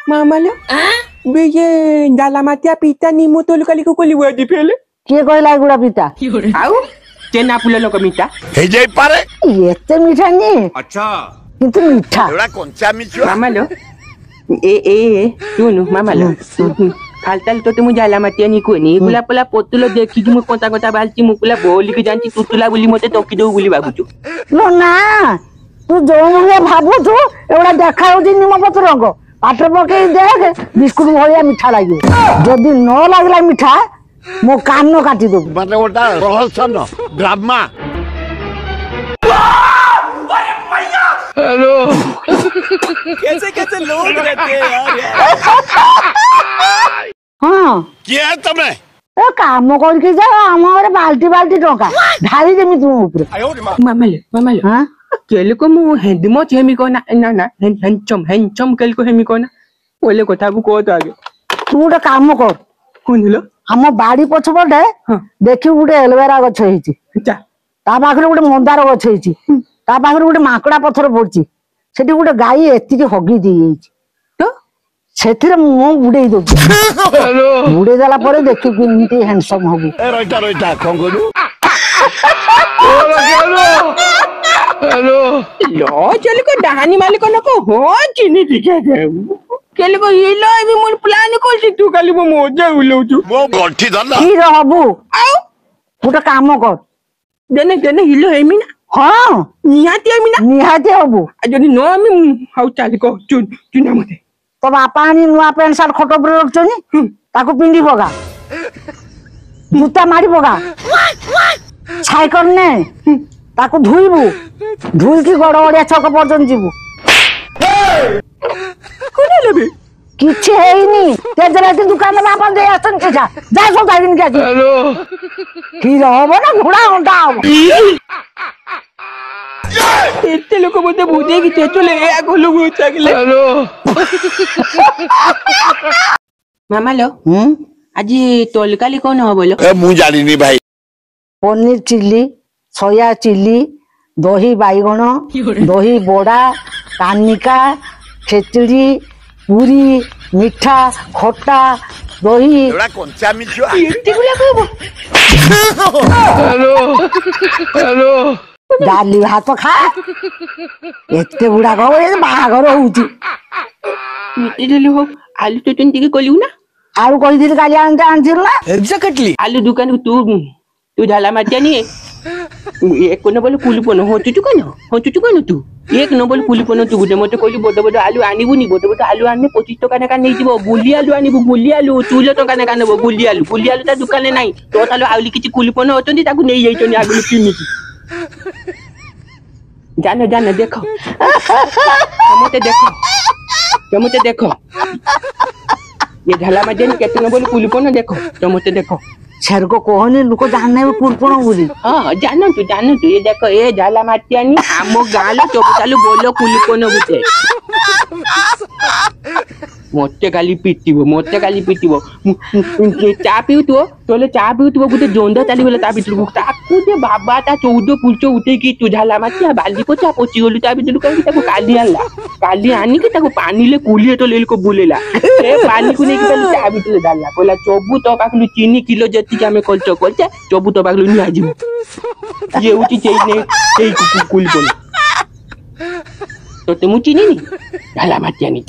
मामालो बे ये जाला मातिया पीता निमो तो लुकाली को कोली बुआ दिपेले किए कहला एगुड़ा पीता आउ चेना पुलो लोक मीठा हे जाई पारे एते मीठा नी अच्छा किंतु मीठा एड़ा कंचा मिचुआ मामालो ए सुनु मामालो खालताल तो तुम जाला मातिया नी कोनी गुला पला पोतुलो देखि कि मु कोता कोता बालची मुकुला बोली के जानची तुतुला बोली मते टोकी दो बोली बाबुचु लो ना तू जो मुझे भाबु तू एवढा देखा होती निमपत्र रंग पाठ पके देख बिस्कुट भलिया मीठा लागे जदि न लागला मीठा मो कान न काटी दो माने ओटा रहस्य ड्रामा हेलो कैसे कैसे लोग रहते हैं यार हां क्या तमे ए काम कर के जा हमरे बाल्टी बाल्टी टका ढाली देमी तू ऊपर मामालो हां केले को मु हेंदमो हेमी को ना ना हेंचम केले को हेमी को ना बोले कथा को तो आगे तू गोटे काम कर कोनलो हम बाड़ी पछ पटे देखि गोटे एलोवेरा गछ हेची अच्छा ता पाखरे गोटे मंदार गछ हेची ता पाखरे गोटे माकड़ा पत्थर पड़ची सेठी गोटे गाई एति हगी दी तो सेथिरे मु बुडेई दो हेलो बुडेई देला परे देखि किंती हैंडसम हबु ए रोइटा कोन कोलु हेलो लो चल को डहानी मालिक नको हो चिनी दिखे केले को ये लो अभी मोर प्लान कोल सी तू खाली मो मजा उलो तू मो गंठी धरला की रहबु आउ गोटे काम कर देने हिलो हेमी ना हां निहाती हेमी ना निहाती हबु जदी नो आमी हाउ चाली को चुना मते तो बापा आनी नुआ पेंट शर्ट खटो पर रखछनी ताको पिंडी बगा जूता मारी बगा छाई करने ताको धुईबु धुई की गड़गड़िया छक पर्यंत जीबु कोने लेबे किछि हेइनी तेजराती दुकान में आपन दे आसन के जा सो दागिन के जी हेलो की रहबो ना घोड़ा होंडा हो एते लोक मते बुझे कि चले ए गोलु बुचा गेले हेलो मामालो আজি तोलकाली कोन हो बोलो ए मु जानिनी भाई पनीर चिल्ली सोया चिल्ली दही बाइगण दही बोड़ा कानिका खेचड़ी पूरी मीठा खट्टा दही एड़ा कंचा मिचुआ एते गुला कहबो हेलो डाली भात खा एते बुढ़ा कह बाहागर होउची मिटिले हो आलू तो तुन टिके कोलिउ ना आलू कहि दिल काली आनते आनथिल ना एग्जैक्टली आलू दुकान तू झाला मारत्यानी एक न बोले कुलपन होचुचु कन तू एक न बोले कुलपन तू गुटे मते कहली बड बड आलू आनिबुनी बड आलू आने 25 टका ना नै जीवो गुली आलू आनिबु गुली आलू 16 टका ना नेबो गुली आलू ता दुकान नै तो तालो आउली किछि कुलपन होचंदी ताकू नै जाइचनी आगु किमिकी जानो देखो मते देखो ये झाला मारत्यानी केते न बोले कुलपन देखो छेर को कहनी लोक जानने कुलपण बोली हां जानो तू ये देखो ये झाला मारत्यानी आमो गालो चोबतालु बोलो कुलपन गुटे मोटे गाली पीटिबो चा पिउतो तोले चा पिउतो गुटे जोंदा चाली बोले ता बितलु ताकू दे बाबा ता 14 पुलचो उठे की तू झाला मारत्या बाली पोचा पोची गोलु ता बितलु कहि ताको काली आनी के ताको पानी ले कुलिए तो लेल को बुलेला ए पानी को नै के ता बितलु डालला कोला चोबु तो पाकलु चीनी किलो जति के हमें कोलचे चोबु तो पाकलु नि आजिबो ये उची चेई नै ए कुलपन तो ते मुची नी झाला मारत्यानी